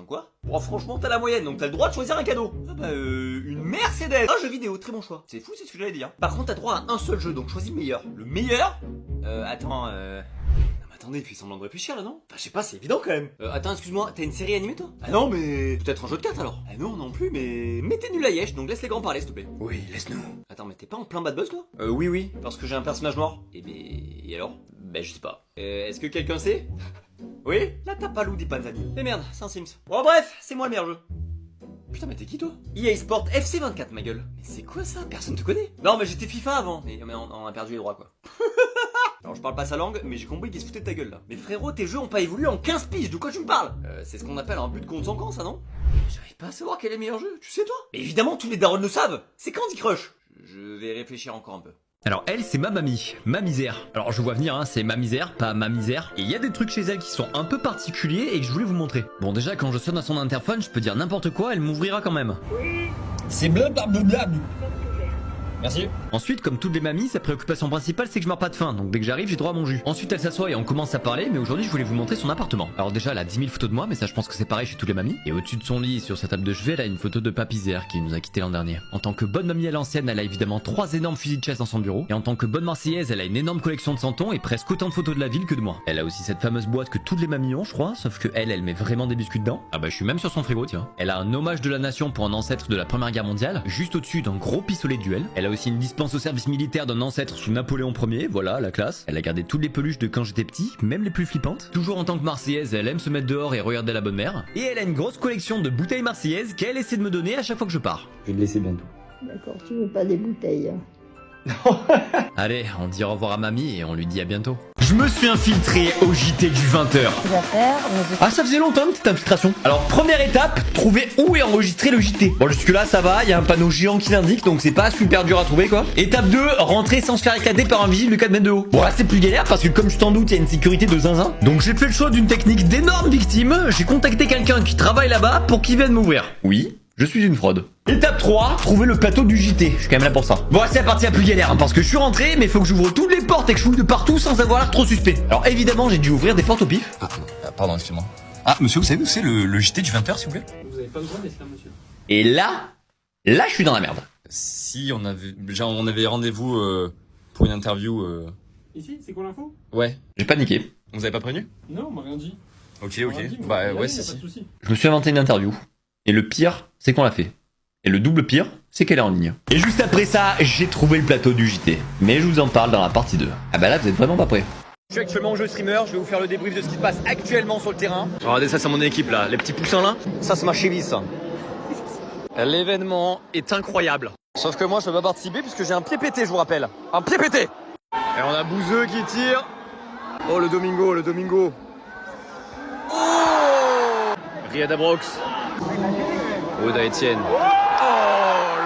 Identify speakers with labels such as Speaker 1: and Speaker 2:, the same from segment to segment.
Speaker 1: Attends quoi? Bon franchement t'as la moyenne donc t'as le droit de choisir un cadeau. Ah bah une Mercedes. Un jeu vidéo, très bon choix. C'est fou, c'est ce que j'allais dire. Par contre t'as droit à un seul jeu donc choisis le meilleur. Le meilleur? Attends Attendez, il fait semblant de réfléchir là, non? Enfin, je sais pas, c'est évident quand même. Attends, excuse-moi, t'as une série animée toi? Ah non, mais peut-être un jeu de cartes alors? Ah non, non plus, mais t'es nul à Yesh, donc laisse les grands parler s'il te plaît. Oui, laisse-nous. Attends, mais t'es pas en plein bad buzz là? Oui, parce que j'ai un personnage noir. Et alors? Ben, je sais pas. Est-ce que quelqu'un sait? Oui? La Tapalou di Panzani. Mais merde, c'est un Sims. Bon, bref, c'est moi le meilleur jeu. Putain, mais t'es qui toi? EA Sport FC24, ma gueule. Mais c'est quoi ça? Personne te connaît? Non, mais j'étais FIFA avant. Mais on a perdu les droits quoi. Alors je parle pas sa langue, mais j'ai compris qu'il se foutait de ta gueule là. Mais frérot, tes jeux ont pas évolué en 15 piges, de quoi tu me parles? C'est ce qu'on appelle un but de compte sans camp, ça non? J'arrive pas à savoir quel est le meilleur jeu, tu sais toi? Mais évidemment, tous les darons le savent. C'est Candy Crush. Je vais réfléchir encore un peu.
Speaker 2: Alors elle, c'est ma mamie, ma misère. Alors je vois venir, hein, c'est ma misère, pas ma misère. Et il y a des trucs chez elle qui sont un peu particuliers et que je voulais vous montrer. Bon déjà, quand je sonne à son interphone, je peux dire n'importe quoi, elle m'ouvrira quand même.
Speaker 3: Oui,
Speaker 2: C'est blablabla.
Speaker 3: merci.
Speaker 2: Ensuite, comme toutes les mamies, sa préoccupation principale c'est que je meurs pas de faim, donc dès que j'arrive j'ai droit à mon jus. Ensuite elle s'assoit et on commence à parler, mais aujourd'hui je voulais vous montrer son appartement. Alors déjà elle a 10 000 photos de moi, mais ça je pense que c'est pareil chez toutes les mamies. Et au-dessus de son lit, sur sa table de chevet, elle a une photo de Papy Zer qui nous a quitté l'an dernier. En tant que bonne mamie à l'ancienne, elle a évidemment 3 énormes fusils de chaise dans son bureau. Et en tant que bonne marseillaise, elle a une énorme collection de santons et presque autant de photos de la ville que de moi. Elle a aussi cette fameuse boîte que toutes les mamies ont je crois, sauf que elle met vraiment des biscuits dedans. Ah bah je suis même sur son frigo tiens. Elle a un hommage de la nation pour un ancêtre de la première guerre mondiale, juste au-dessus d'un gros pistolet de duel. Elle a aussi une dispense au service militaire d'un ancêtre sous Napoléon Ier, voilà la classe. Elle a gardé toutes les peluches de quand j'étais petit, même les plus flippantes. Toujours en tant que marseillaise, elle aime se mettre dehors et regarder la bonne mère. Et elle a une grosse collection de bouteilles marseillaises qu'elle essaie de me donner à chaque fois que je pars.
Speaker 4: Je vais te laisser bientôt.
Speaker 5: D'accord, tu veux pas des bouteilles, hein.
Speaker 2: Allez, on dit au revoir à mamie et on lui dit à bientôt. Je me suis infiltré au JT du 20h. Ah, ça faisait longtemps une petite infiltration. Alors, première étape, trouver où est enregistré le JT. Bon, jusque là, ça va, il y a un panneau géant qui l'indique, donc c'est pas super dur à trouver, quoi. Étape 2, rentrer sans se faire éclater par un vigile de 4 mètres de haut. Bon, là, c'est plus galère parce que, comme tu t'en doutes, il y a une sécurité de zinzin. Donc, j'ai fait le choix d'une technique d'énorme victime. J'ai contacté quelqu'un qui travaille là-bas pour qu'il vienne m'ouvrir. Oui, je suis une fraude. Étape 3, trouver le plateau du JT. Je suis quand même là pour ça. Bon, c'est la partie la plus galère, hein, parce que je suis rentré, mais faut que j'ouvre toutes les portes et que je fouille de partout sans avoir l'air trop suspect. Alors évidemment, j'ai dû ouvrir des portes au pif.
Speaker 6: Pardon, excuse-moi. Ah, monsieur, vous savez où c'est le JT du 20h, s'il vous plaît?
Speaker 3: Vous avez pas besoin d'être là, monsieur.
Speaker 2: Et là, je suis dans la merde.
Speaker 6: Si, on avait rendez-vous pour une interview.
Speaker 3: Ici, c'est quoi l'info?
Speaker 6: Ouais.
Speaker 2: J'ai paniqué.
Speaker 6: On vous avez pas prévenu?
Speaker 3: Non, on m'a rien dit.
Speaker 6: Ok,
Speaker 3: On
Speaker 6: ok.
Speaker 3: m'a rien dit, moi.
Speaker 6: Bah
Speaker 3: Rien
Speaker 6: ouais,
Speaker 3: dit, y a
Speaker 6: si,
Speaker 3: pas de
Speaker 6: si.
Speaker 3: souci.
Speaker 2: Je me suis inventé une interview. Et le pire, c'est qu'on l'a fait. Et le double pire, c'est qu'elle est en ligne. Et juste après ça, j'ai trouvé le plateau du JT. Mais je vous en parle dans la partie 2. Ah bah là, vous êtes vraiment pas prêts. Je suis actuellement en jeu streamer, je vais vous faire le débrief de ce qui se passe actuellement sur le terrain. Regardez ça, c'est mon équipe là, les petits poussins là. Ça, c'est ma cheville ça. L'événement est incroyable. Sauf que moi, je peux pas participer puisque j'ai un pied pété, je vous rappelle. Un pied pété. Et on a Bouzeux qui tire. Oh, le Domingo, le Domingo. Oh Riyad Abrox. Oda Etienne. Oh,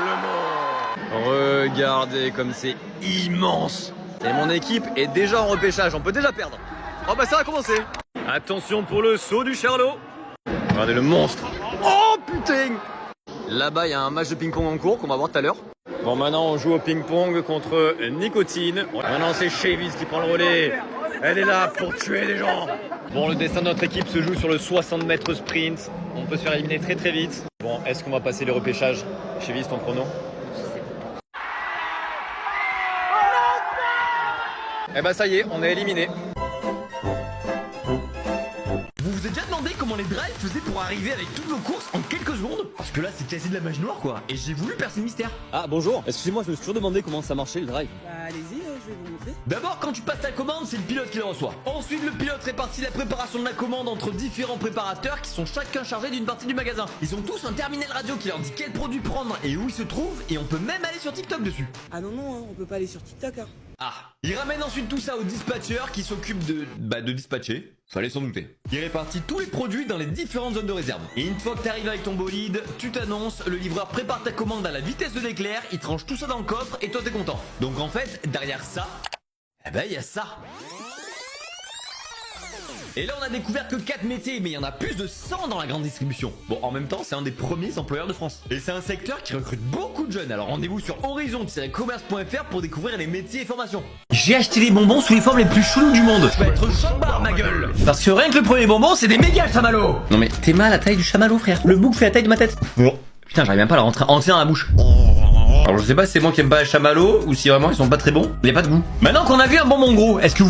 Speaker 2: le mort. Regardez comme c'est immense. Et mon équipe est déjà en repêchage, on peut déjà perdre. Oh bah ça va commencer. Attention pour le saut du Charlot. Regardez le monstre. Oh putain. Là-bas il y a un match de ping-pong en cours qu'on va voir tout à l'heure. Bon maintenant on joue au ping-pong contre Nicotine. Maintenant c'est Chavis qui prend le relais. Elle est là pour tuer les gens. Bon, le destin de notre équipe se joue sur le 60 mètres sprint. On peut se faire éliminer très très vite. Bon, est-ce qu'on va passer les repêchages? Chavis, ton chrono? Eh bah ça y est, on est éliminé. Vous vous êtes déjà demandé comment les drives faisaient pour arriver avec toutes nos courses en quelques secondes? Parce que là c'est quasi de la magie noire quoi. Et j'ai voulu percer le mystère. Ah bonjour, excusez-moi, je me suis toujours demandé comment ça marchait le drive.
Speaker 7: Bah allez-y, je vais vous montrer.
Speaker 2: D'abord, quand tu passes ta commande, c'est le pilote qui le reçoit. Ensuite, le pilote répartit la préparation de la commande entre différents préparateurs qui sont chacun chargés d'une partie du magasin. Ils ont tous un terminal radio qui leur dit quel produit prendre et où il se trouve, et on peut même aller sur TikTok dessus.
Speaker 7: Ah non, non, hein, on peut pas aller sur TikTok. Hein.
Speaker 2: Ah. Il ramène ensuite tout ça au dispatcher qui s'occupe de dispatcher. Fallait s'en douter. Il répartit tous les produits dans les différentes zones de réserve. Et une fois que t'arrives avec ton bolide, tu t'annonces, le livreur prépare ta commande à la vitesse de l'éclair, il tranche tout ça dans le coffre et toi t'es content. Donc en fait, derrière ça, eh ben il y a ça. Et là on a découvert que 4 métiers, mais il y en a plus de 100 dans la grande distribution. Bon, en même temps, c'est un des premiers employeurs de France. Et c'est un secteur qui recrute beaucoup de jeunes. Alors rendez-vous sur horizon-commerce.fr pour découvrir les métiers et formations. J'ai acheté les bonbons sous les formes les plus cheloues du monde. Je vais être choc-barre, ma gueule. Parce que rien que le premier bonbon, c'est des méga chamallows. Non mais t'es mal à la taille du chamallow, frère. Le bouc fait la taille de ma tête. Putain, j'arrive même pas à la rentrer entière dans la bouche. Alors je sais pas si c'est moi qui aime pas les chamallows ou si vraiment ils sont pas très bons. Il y a pas de goût. Maintenant qu'on a vu un bonbon gros, est-ce que vous